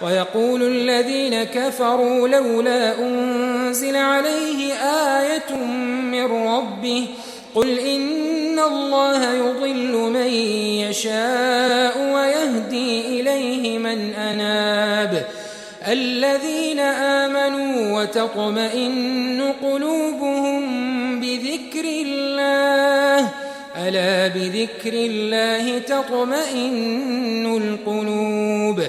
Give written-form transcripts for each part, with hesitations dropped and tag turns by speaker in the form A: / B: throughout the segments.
A: ويقول الذين كفروا لولا أنزل عليه آية من ربه قل إن الله يضل من يشاء ويهدي إليه من أناب الذين آمنوا وتطمئن قلوبهم بذكر الله ألا بذكر الله تطمئن القلوب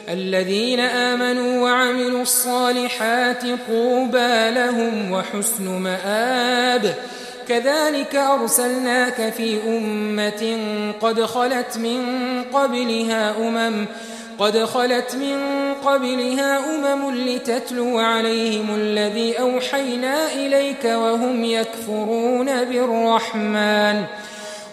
A: الذين آمنوا وعملوا الصالحات طوبى لهم وحسن مآب كذلك أرسلناك في أمة قد خلت من قبلها أمم لتتلو عليهم الذي أوحينا إليك وهم يكفرون بالرحمن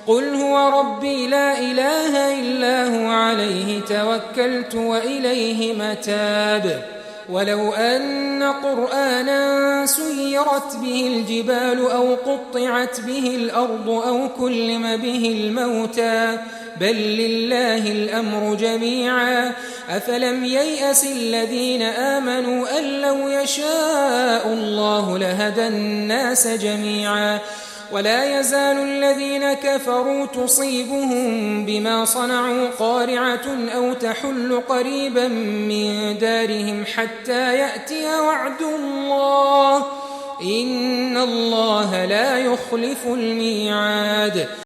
A: قل هو ربي لا إله إلا هو عليه توكلت وإليه متاب ولو أن قرآنا سيرت به الجبال أو قطعت به الأرض أو كلم به الموتى بل لله الأمر جميعا أفلم ييأس الذين آمنوا أن لو يشاء الله لهدى الناس جميعا ولا يزال الذين كفروا تصيبهم بما صنعوا قارعة أو تحل قريبا من دارهم حتى يأتي وعد الله إن الله لا يخلف الميعاد